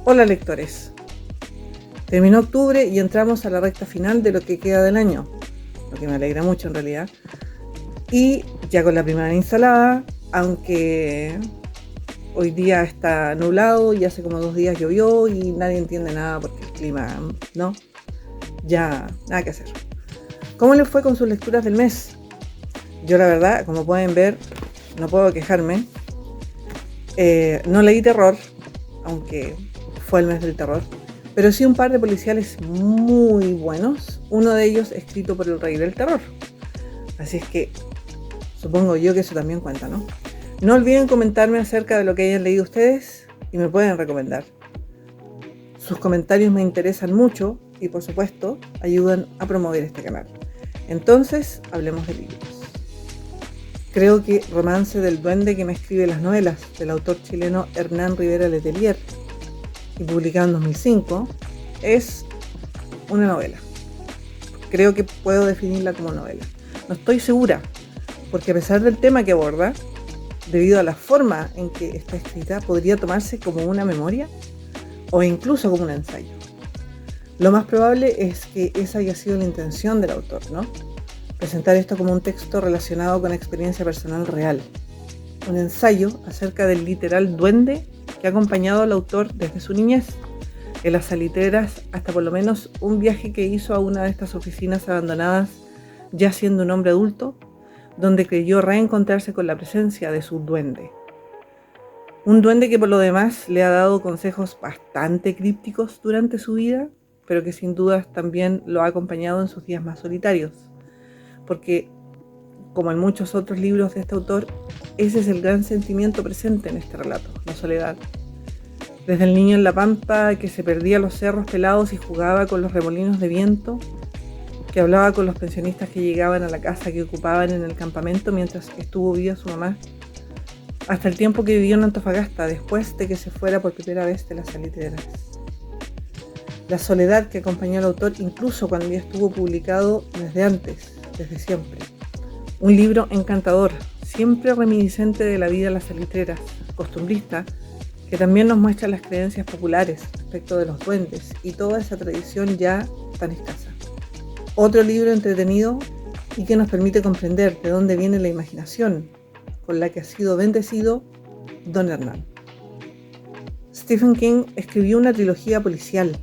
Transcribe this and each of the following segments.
Hola lectores, terminó octubre y entramos a la recta final de lo que queda del año, lo que me alegra mucho en realidad, y ya con la primavera instalada, aunque hoy día está nublado y hace como 2 días llovió y nadie entiende nada porque el clima, ¿no? Ya nada que hacer. ¿Cómo les fue con sus lecturas del mes? Yo la verdad, como pueden ver, no puedo quejarme. No leí terror, aunque fue el mes del terror, pero sí un par de policiales muy buenos, uno de ellos escrito por el rey del terror. Así es que supongo yo que eso también cuenta, ¿no? No olviden comentarme acerca de lo que hayan leído ustedes y me pueden recomendar. Sus comentarios me interesan mucho y por supuesto ayudan a promover este canal. Entonces, hablemos de libros. Creo que Romance del Duende, que me escribe las novelas, del autor chileno Hernán Rivera Letelier y publicado en 2005, es una novela. Creo que puedo definirla como novela. No estoy segura, porque a pesar del tema que aborda, debido a la forma en que está escrita, podría tomarse como una memoria o incluso como un ensayo. Lo más probable es que esa haya sido la intención del autor, ¿no? Presentar esto como un texto relacionado con experiencia personal real. Un ensayo acerca del literal duende que ha acompañado al autor desde su niñez, en las salitreras, hasta por lo menos un viaje que hizo a una de estas oficinas abandonadas, ya siendo un hombre adulto, donde creyó reencontrarse con la presencia de su duende. Un duende que por lo demás le ha dado consejos bastante crípticos durante su vida, pero que sin dudas también lo ha acompañado en sus días más solitarios. Porque, como en muchos otros libros de este autor, ese es el gran sentimiento presente en este relato, la soledad. Desde el niño en la pampa que se perdía los cerros pelados y jugaba con los remolinos de viento, que hablaba con los pensionistas que llegaban a la casa que ocupaban en el campamento mientras estuvo viva su mamá, hasta el tiempo que vivió en Antofagasta después de que se fuera por primera vez de las salitreras. La soledad que acompañó al autor incluso cuando ya estuvo publicado desde antes, desde siempre. Un libro encantador, siempre reminiscente de la vida en las salitreras, costumbrista, que también nos muestra las creencias populares respecto de los duendes y toda esa tradición ya tan escasa. Otro libro entretenido y que nos permite comprender de dónde viene la imaginación con la que ha sido bendecido Don Hernán. Stephen King escribió una trilogía policial.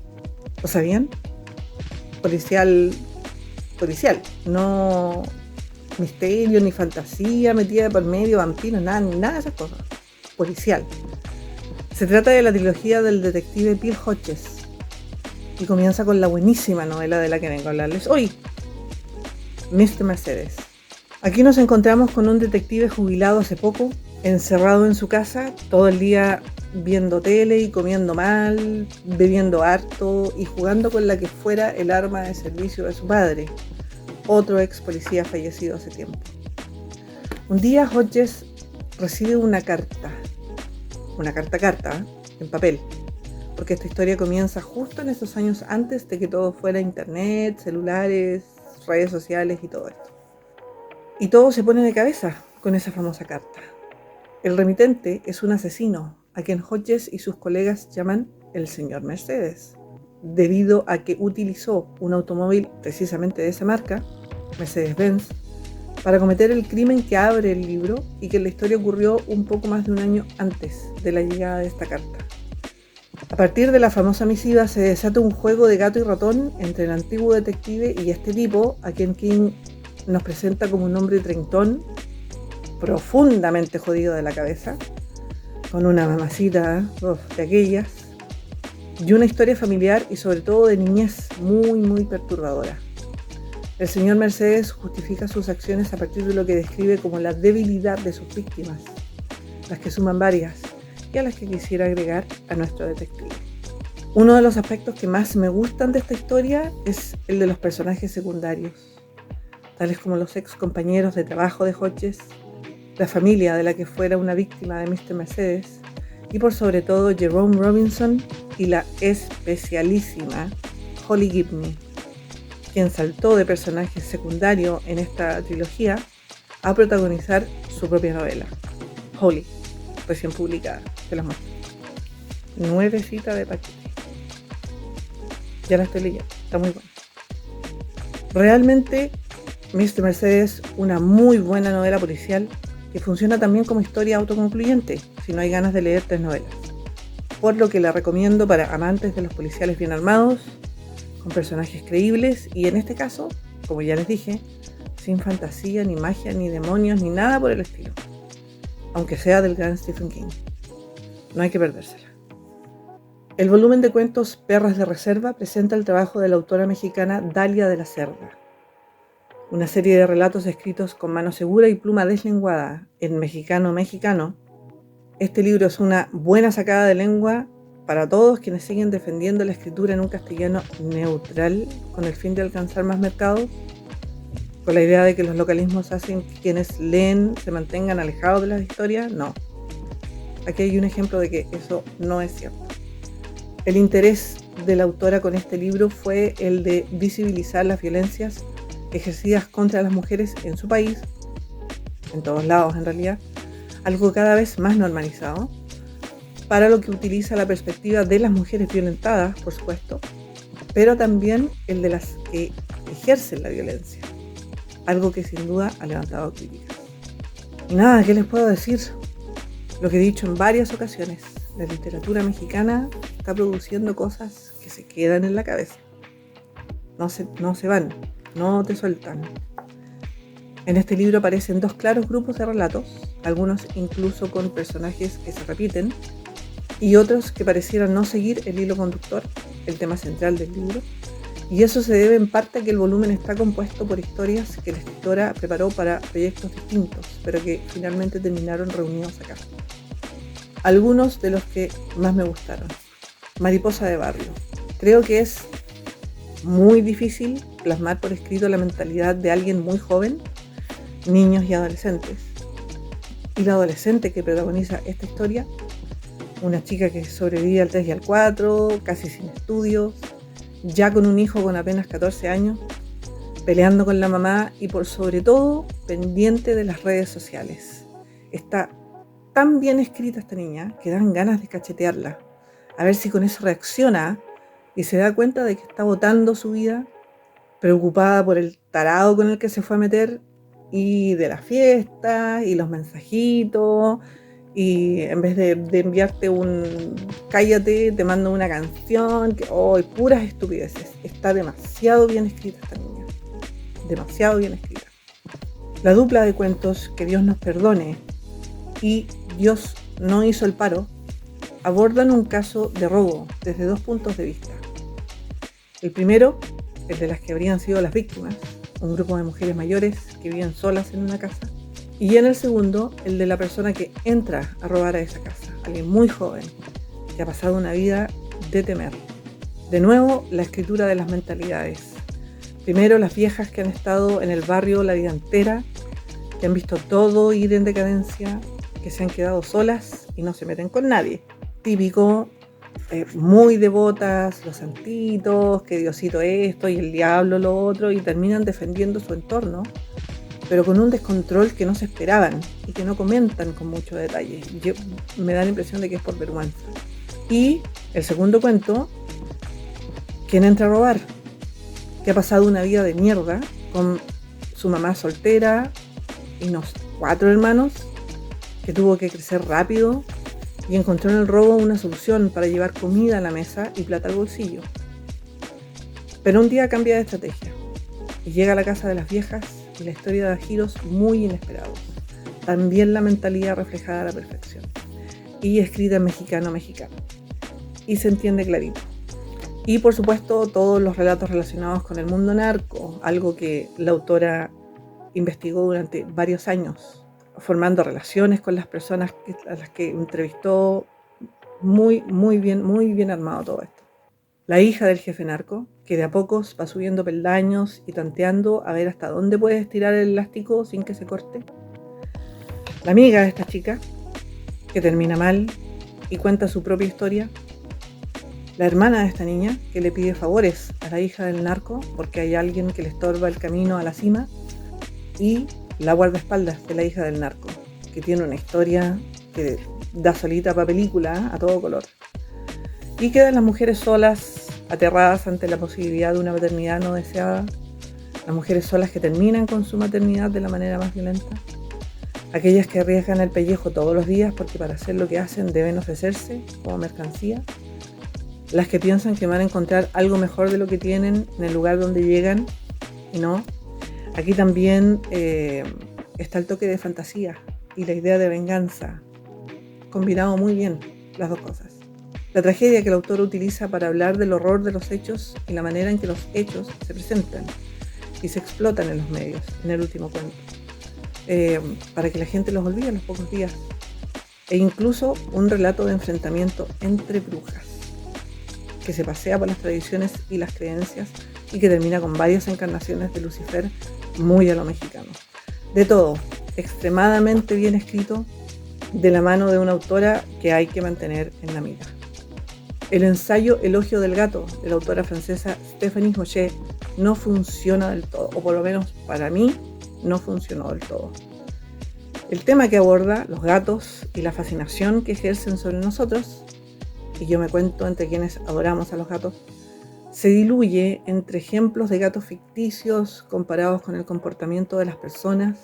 ¿Lo sabían? Policial, no misterio ni fantasía metida por medio, vampiros, nada de esas cosas. Policial. Se trata de la trilogía del detective Bill Hodges y comienza con la buenísima novela de la que vengo a hablarles hoy, Mr. Mercedes. Aquí nos encontramos con un detective jubilado hace poco, encerrado en su casa, todo el día viendo tele y comiendo mal, bebiendo harto y jugando con la que fuera el arma de servicio de su padre, otro ex policía fallecido hace tiempo. Un día Hodges recibe una carta, en papel, porque esta historia comienza justo en esos años antes de que todo fuera internet, celulares, redes sociales y todo esto. Y todo se pone de cabeza con esa famosa carta. El remitente es un asesino, a quien Hodges y sus colegas llaman el señor Mercedes, debido a que utilizó un automóvil precisamente de esa marca, Mercedes-Benz, para cometer el crimen que abre el libro y que en la historia ocurrió un poco más de un año antes de la llegada de esta carta. A partir de la famosa misiva se desata un juego de gato y ratón entre el antiguo detective y este tipo, a quien King nos presenta como un hombre treintón, profundamente jodido de la cabeza, con una mamacita de aquellas, y una historia familiar y sobre todo de niñez muy perturbadora. El señor Mercedes justifica sus acciones a partir de lo que describe como la debilidad de sus víctimas, las que suman varias, y a las que quisiera agregar a nuestro detective. Uno de los aspectos que más me gustan de esta historia es el de los personajes secundarios, tales como los ex compañeros de trabajo de Hodges, la familia de la que fuera una víctima de Mr. Mercedes, y por sobre todo Jerome Robinson y la especialísima Holly Gibney, quien saltó de personaje secundario en esta trilogía a protagonizar su propia novela, Holly, recién publicada, te la muestro. nuevecita de paquete. Ya la estoy leyendo, está muy buena. Realmente Mr. Mercedes, una muy buena novela policial que funciona también como historia autoconcluyente, si no hay ganas de leer 3 novelas. Por lo que la recomiendo para amantes de los policiales bien armados, con personajes creíbles y en este caso, como ya les dije, sin fantasía, ni magia, ni demonios, ni nada por el estilo. Aunque sea del gran Stephen King. No hay que perdérsela. El volumen de cuentos Perras de Reserva presenta el trabajo de la autora mexicana Dalia de la Cerda. Una serie de relatos escritos con mano segura y pluma deslenguada en mexicano. Este libro es una buena sacada de lengua para todos quienes siguen defendiendo la escritura en un castellano neutral con el fin de alcanzar más mercados, con la idea de que los localismos hacen que quienes leen se mantengan alejados de las historias. No. Aquí hay un ejemplo de que eso no es cierto. El interés de la autora con este libro fue el de visibilizar las violencias ejercidas contra las mujeres en su país, en todos lados en realidad, algo cada vez más normalizado, para lo que utiliza la perspectiva de las mujeres violentadas, por supuesto, pero también el de las que ejercen la violencia, algo que sin duda ha levantado críticas. Y nada, ¿qué les puedo decir? Lo que he dicho en varias ocasiones, la literatura mexicana está produciendo cosas que se quedan en la cabeza. No se van, no te sueltan. En este libro aparecen 2 claros grupos de relatos, algunos incluso con personajes que se repiten, y otros que parecieran no seguir el hilo conductor, el tema central del libro, y eso se debe en parte a que el volumen está compuesto por historias que la escritora preparó para proyectos distintos, pero que finalmente terminaron reunidos acá. Algunos de los que más me gustaron. Mariposa de barrio. Creo que es muy difícil plasmar por escrito la mentalidad de alguien muy joven, niños y adolescentes. Y la adolescente que protagoniza esta historia, una chica que sobrevive al 3 y al 4, casi sin estudios, ya con un hijo con apenas 14 años, peleando con la mamá y por sobre todo pendiente de las redes sociales. Está tan bien escrita esta niña que dan ganas de cachetearla, a ver si con eso reacciona y se da cuenta de que está botando su vida, preocupada por el tarado con el que se fue a meter y de la fiesta y los mensajitos, y en vez de enviarte un cállate, te mando una canción, puras estupideces. Está demasiado bien escrita esta niña, demasiado bien escrita. La dupla de cuentos Que Dios nos perdone y Dios no hizo el paro abordan un caso de robo desde 2 puntos de vista. El primero, el de las que habrían sido las víctimas, un grupo de mujeres mayores que viven solas en una casa, y en el segundo, el de la persona que entra a robar a esa casa, alguien muy joven, que ha pasado una vida de temer. De nuevo, la escritura de las mentalidades. Primero, las viejas que han estado en el barrio la vida entera, que han visto todo ir en decadencia, que se han quedado solas y no se meten con nadie. Típico, muy devotas, los santitos, que Diosito esto y el diablo lo otro, y terminan defendiendo su entorno, pero con un descontrol que no se esperaban y que no comentan con mucho detalle. Me da la impresión de que es por vergüenza. Y el segundo cuento, ¿quién entra a robar? Que ha pasado una vida de mierda con su mamá soltera y unos 4 hermanos, que tuvo que crecer rápido y encontró en el robo una solución para llevar comida a la mesa y plata al bolsillo. Pero un día cambia de estrategia y llega a la casa de las viejas y la historia da giros muy inesperados. También la mentalidad reflejada a la perfección y escrita en mexicano. Y se entiende clarito. Y por supuesto todos los relatos relacionados con el mundo narco, algo que la autora investigó durante varios años, formando relaciones con las personas a las que entrevistó. Muy bien armado todo esto. La hija del jefe narco, que de a pocos va subiendo peldaños y tanteando a ver hasta dónde puede estirar el elástico sin que se corte. La amiga de esta chica, que termina mal y cuenta su propia historia. La hermana de esta niña, que le pide favores a la hija del narco porque hay alguien que le estorba el camino a la cima. Y la guardaespaldas de la hija del narco, que tiene una historia que da solita para película a todo color. Aquí quedan las mujeres solas, aterradas ante la posibilidad de una maternidad no deseada, las mujeres solas que terminan con su maternidad de la manera más violenta, aquellas que arriesgan el pellejo todos los días porque para hacer lo que hacen deben ofrecerse como mercancía, las que piensan que van a encontrar algo mejor de lo que tienen en el lugar donde llegan y no. Aquí también está el toque de fantasía y la idea de venganza, combinado muy bien las dos cosas. La tragedia que el autor utiliza para hablar del horror de los hechos y la manera en que los hechos se presentan y se explotan en los medios, en el último cuento, para que la gente los olvide en los pocos días. E incluso un relato de enfrentamiento entre brujas, que se pasea por las tradiciones y las creencias y que termina con varias encarnaciones de Lucifer muy a lo mexicano. De todo, extremadamente bien escrito, de la mano de una autora que hay que mantener en la mira. El ensayo Elogio del gato, de la autora francesa Stéphanie Hoche, no funciona del todo, o por lo menos para mí no funcionó del todo. El tema que aborda, los gatos y la fascinación que ejercen sobre nosotros, y yo me cuento entre quienes adoramos a los gatos, se diluye entre ejemplos de gatos ficticios comparados con el comportamiento de las personas,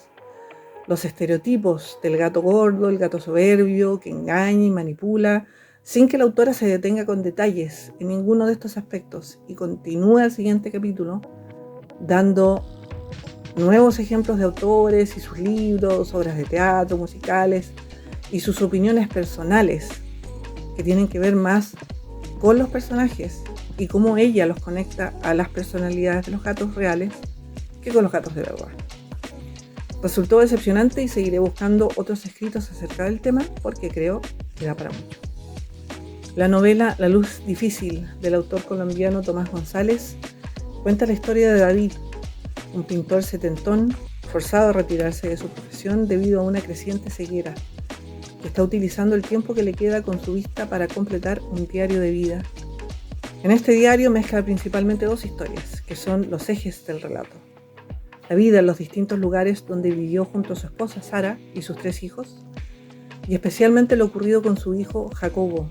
los estereotipos del gato gordo, el gato soberbio, que engaña y manipula, sin que la autora se detenga con detalles en ninguno de estos aspectos y continúa el siguiente capítulo dando nuevos ejemplos de autores y sus libros, obras de teatro, musicales y sus opiniones personales que tienen que ver más con los personajes y cómo ella los conecta a las personalidades de los gatos reales que con los gatos de verdad. Resultó decepcionante y seguiré buscando otros escritos acerca del tema porque creo que da para mucho. La novela La luz difícil del autor colombiano Tomás González cuenta la historia de David, un pintor setentón forzado a retirarse de su profesión debido a una creciente ceguera, que está utilizando el tiempo que le queda con su vista para completar un diario de vida. En este diario mezcla principalmente dos historias, que son los ejes del relato. La vida en los distintos lugares donde vivió junto a su esposa Sara y sus 3 hijos, y especialmente lo ocurrido con su hijo Jacobo,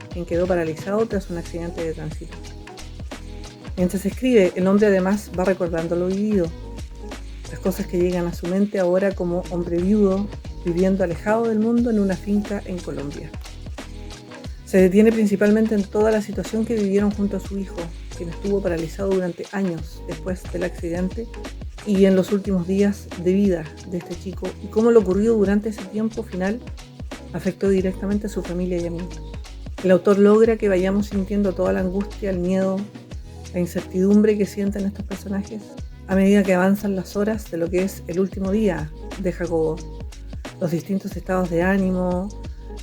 quien quedó paralizado tras un accidente de tránsito. Mientras escribe, el hombre además va recordando lo vivido, las cosas que llegan a su mente ahora como hombre viudo, viviendo alejado del mundo en una finca en Colombia. Se detiene principalmente en toda la situación que vivieron junto a su hijo, quien estuvo paralizado durante años después del accidente, y en los últimos días de vida de este chico, y cómo lo ocurrido durante ese tiempo final afectó directamente a su familia y amigos. El autor logra que vayamos sintiendo toda la angustia, el miedo, la incertidumbre que sienten estos personajes a medida que avanzan las horas de lo que es el último día de Jacobo, los distintos estados de ánimo,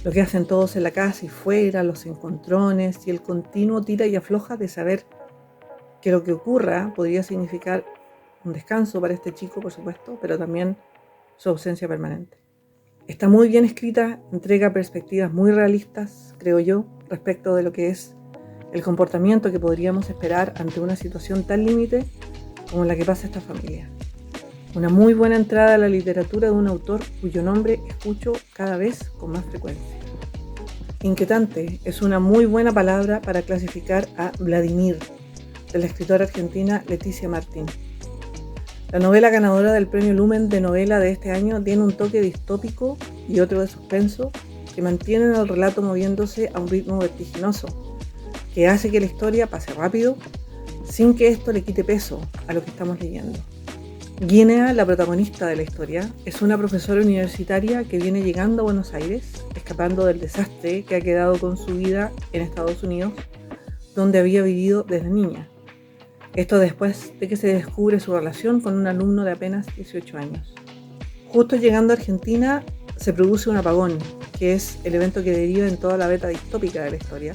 lo que hacen todos en la casa y fuera, los encontrones y el continuo tira y afloja de saber que lo que ocurra podría significar un descanso para este chico, por supuesto, pero también su ausencia permanente. Está muy bien escrita, entrega perspectivas muy realistas, creo yo, respecto de lo que es el comportamiento que podríamos esperar ante una situación tan límite como la que pasa esta familia. Una muy buena entrada a la literatura de un autor cuyo nombre escucho cada vez con más frecuencia. Inquietante es una muy buena palabra para clasificar a Vladimir, de la escritora argentina Leticia Martín. La novela ganadora del Premio Lumen de novela de este año tiene un toque distópico y otro de suspenso que mantienen el relato moviéndose a un ritmo vertiginoso, que hace que la historia pase rápido, sin que esto le quite peso a lo que estamos leyendo. Guinea, la protagonista de la historia, es una profesora universitaria que viene llegando a Buenos Aires, escapando del desastre que ha quedado con su vida en Estados Unidos, donde había vivido desde niña. Esto después de que se descubre su relación con un alumno de apenas 18 años. Justo llegando a Argentina, se produce un apagón, que es el evento que deriva en toda la beta distópica de la historia,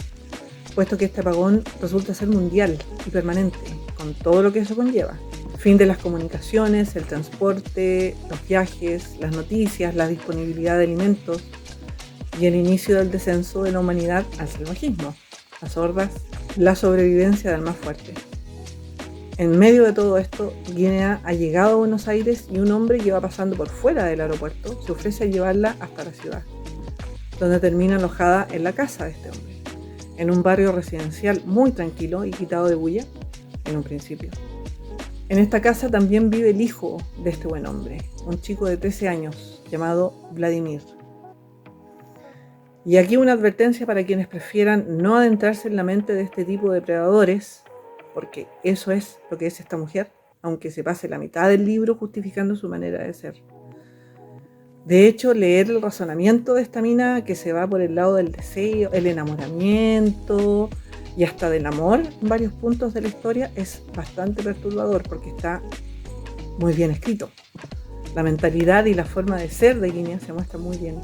puesto que este apagón resulta ser mundial y permanente, con todo lo que eso conlleva. Fin de las comunicaciones, el transporte, los viajes, las noticias, la disponibilidad de alimentos y el inicio del descenso de la humanidad al salvajismo, las hordas, la sobrevivencia del más fuerte. En medio de todo esto, Guinea ha llegado a Buenos Aires y un hombre que va pasando por fuera del aeropuerto se ofrece a llevarla hasta la ciudad, donde termina alojada en la casa de este hombre. en un barrio residencial muy tranquilo y quitado de bulla en un principio. En esta casa también vive el hijo de este buen hombre, un chico de 13 años llamado Vladimir. Y aquí una advertencia para quienes prefieran no adentrarse en la mente de este tipo de predadores, porque eso es lo que es esta mujer, aunque se pase la mitad del libro justificando su manera de ser. De hecho, leer el razonamiento de esta mina, que se va por el lado del deseo, el enamoramiento y hasta del amor en varios puntos de la historia, es bastante perturbador porque está muy bien escrito. La mentalidad y la forma de ser de Guinea se muestra muy bien.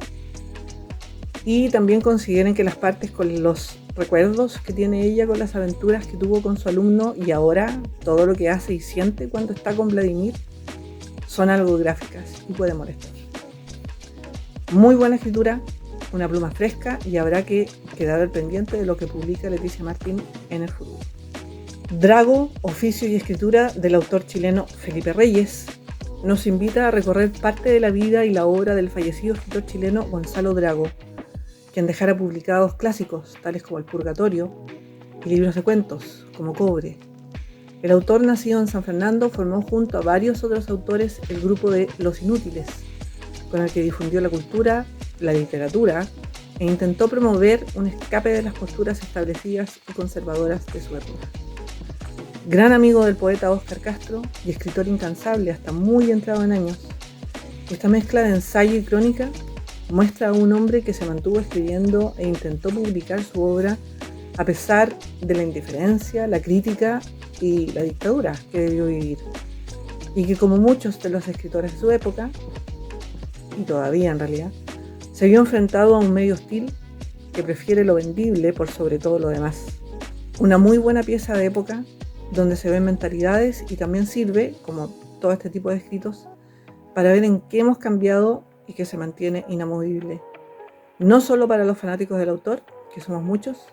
Y también consideren que las partes con los recuerdos que tiene ella con las aventuras que tuvo con su alumno y ahora todo lo que hace y siente cuando está con Vladimir son algo gráficas y puede molestar. Muy buena escritura, una pluma fresca y habrá que quedar al pendiente de lo que publica Leticia Martín en el futuro. Drago, oficio y escritura del autor chileno Felipe Reyes, nos invita a recorrer parte de la vida y la obra del fallecido escritor chileno Gonzalo Drago, quien dejara publicados clásicos tales como El Purgatorio y libros de cuentos como Cobre. El autor, nacido en San Fernando, formó junto a varios otros autores el grupo de Los Inútiles, con el que difundió la cultura, la literatura e intentó promover un escape de las posturas establecidas y conservadoras de su época. Gran amigo del poeta Óscar Castro y escritor incansable hasta muy entrado en años, esta mezcla de ensayo y crónica muestra a un hombre que se mantuvo escribiendo e intentó publicar su obra a pesar de la indiferencia, la crítica y la dictadura que debió vivir, y que como muchos de los escritores de su época, y todavía en realidad, se vio enfrentado a un medio hostil que prefiere lo vendible por sobre todo lo demás. Una muy buena pieza de época donde se ven mentalidades y también sirve, como todo este tipo de escritos, para ver en qué hemos cambiado y que se mantiene inamovible. No solo para los fanáticos del autor, que somos muchos,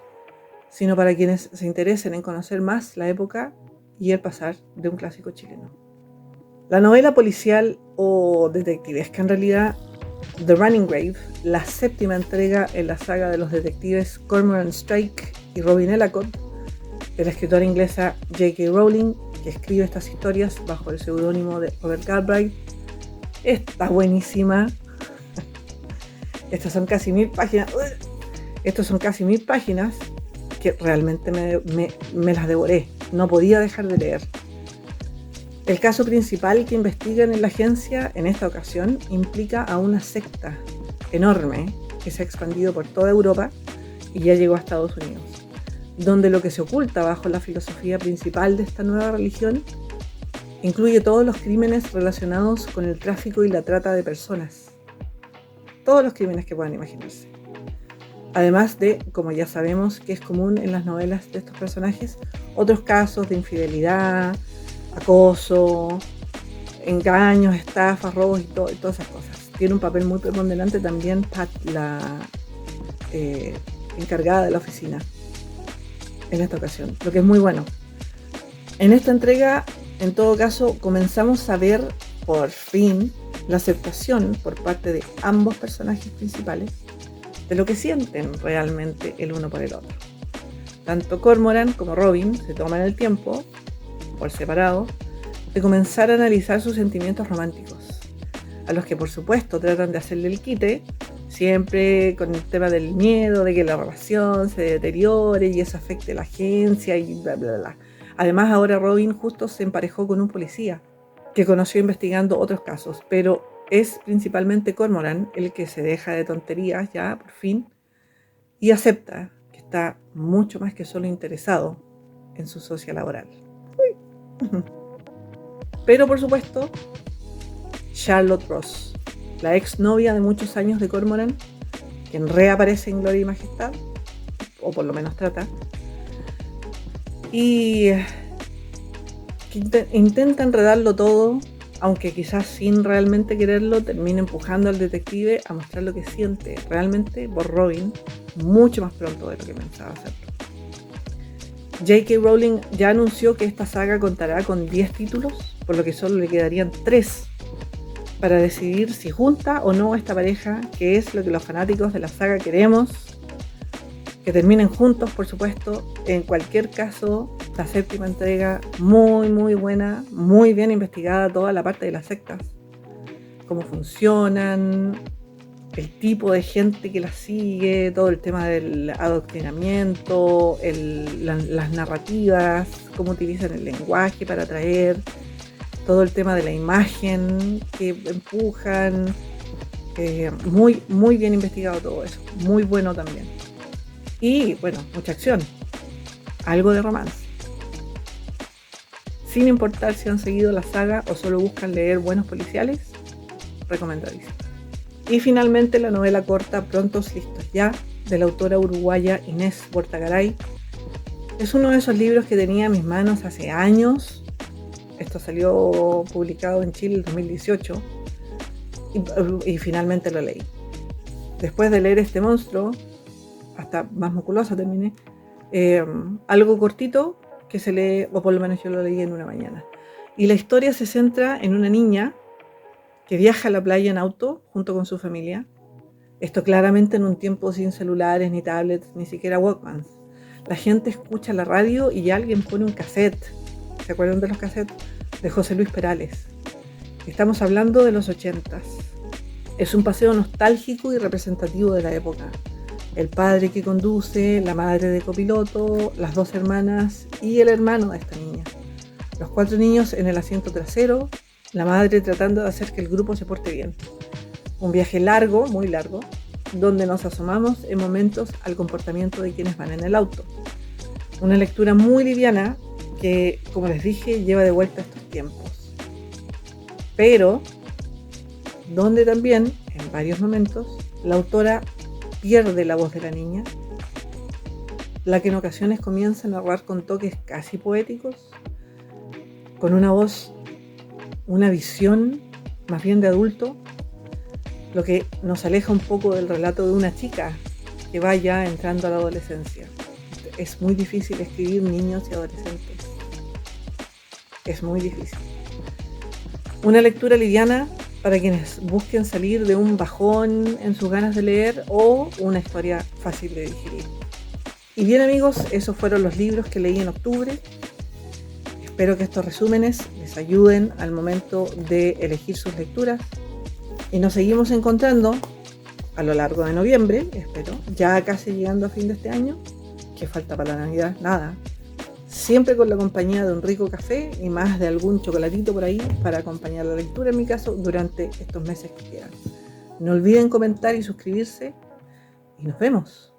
sino para quienes se interesen en conocer más la época y el pasar de un clásico chileno. La novela policial o detectivesca en realidad, The Running Grave, la séptima entrega en la saga de los detectives Cormoran Strike y Robin Ellacott, de la escritora inglesa J.K. Rowling, que escribe estas historias bajo el seudónimo de Robert Galbraith, está buenísima. Estas son casi 1000 páginas. Estos son casi 1000 páginas que realmente me las devoré. No podía dejar de leer. El caso principal que investigan en la agencia en esta ocasión implica a una secta enorme que se ha expandido por toda Europa y ya llegó a Estados Unidos, donde lo que se oculta bajo la filosofía principal de esta nueva religión incluye todos los crímenes relacionados con el tráfico y la trata de personas. Todos los crímenes que puedan imaginarse. Además de, como ya sabemos que es común en las novelas de estos personajes, otros casos de infidelidad, acoso, engaños, estafas, robos y todas esas cosas. Tiene un papel muy preponderante también Pat, la encargada de la oficina en esta ocasión, lo que es muy bueno. En esta entrega, en todo caso, comenzamos a ver por fin la aceptación por parte de ambos personajes principales de lo que sienten realmente el uno por el otro. Tanto Cormoran como Robin se toman el tiempo, por separado, de comenzar a analizar sus sentimientos románticos, a los que por supuesto tratan de hacerle el quite, siempre con el tema del miedo de que la relación se deteriore y eso afecte a la agencia y bla bla bla. Además, ahora Robin justo se emparejó con un policía que conoció investigando otros casos, pero es principalmente Cormoran el que se deja de tonterías ya por fin y acepta que está mucho más que solo interesado en su socia laboral. Pero por supuesto, Charlotte Ross, la exnovia de muchos años de Cormoran, quien reaparece en Gloria y Majestad, o por lo menos trata, y que intenta enredarlo todo, aunque quizás sin realmente quererlo, termina empujando al detective a mostrar lo que siente realmente por Robin mucho más pronto de lo que pensaba hacerlo. J.K. Rowling ya anunció que esta saga contará con 10 títulos, por lo que solo le quedarían 3 para decidir si junta o no a esta pareja, que es lo que los fanáticos de la saga queremos, Que terminen juntos, por supuesto. En cualquier caso, la 7ª entrega muy, muy buena, muy bien investigada toda la parte de las sectas, cómo funcionan, el tipo de gente que las sigue, todo el tema del adoctrinamiento, las narrativas, cómo utilizan el lenguaje para atraer, todo el tema de la imagen que empujan. Muy, muy bien investigado todo eso, muy bueno también. Y bueno, mucha acción, algo de romance. Sin importar si han seguido la saga o solo buscan leer buenos policiales, recomendadísimo. Y finalmente la novela corta Prontos Listos Ya, de la autora uruguaya Inés Bortagaray. Es uno de esos libros que tenía en mis manos hace años. Esto salió publicado en Chile en 2018 y finalmente lo leí. Después de leer este monstruo, hasta más musculosa terminé, algo cortito que se lee, o por lo menos yo lo leí en una mañana. Y la historia se centra en una niña que viaja a la playa en auto junto con su familia. Esto claramente en un tiempo sin celulares, ni tablets, ni siquiera Walkmans. La gente escucha la radio y alguien pone un cassette. ¿Se acuerdan de los cassettes? De José Luis Perales. Estamos hablando de los 80s. Es un paseo nostálgico y representativo de la época. El padre que conduce, la madre de copiloto, las 2 hermanas y el hermano de esta niña. Los 4 niños en el asiento trasero, la madre tratando de hacer que el grupo se porte bien. Un viaje largo, muy largo, donde nos asomamos en momentos al comportamiento de quienes van en el auto. Una lectura muy liviana que, como les dije, lleva de vuelta a estos tiempos. Pero donde también, en varios momentos, la autora pierde la voz de la niña, la que en ocasiones comienza a narrar con toques casi poéticos, con una voz, una visión más bien de adulto, lo que nos aleja un poco del relato de una chica que va ya entrando a la adolescencia. Es muy difícil escribir niños y adolescentes. Es muy difícil. Una lectura liviana para quienes busquen salir de un bajón en sus ganas de leer o una historia fácil de digerir. Y bien amigos, esos fueron los libros que leí en octubre. Espero que estos resúmenes les ayuden al momento de elegir sus lecturas. Y nos seguimos encontrando a lo largo de noviembre, espero, ya casi llegando a fin de este año. ¿Qué falta para la Navidad? Nada. Siempre con la compañía de un rico café y más de algún chocolatito por ahí para acompañar la lectura, en mi caso, durante estos meses que quedan. No olviden comentar y suscribirse y nos vemos.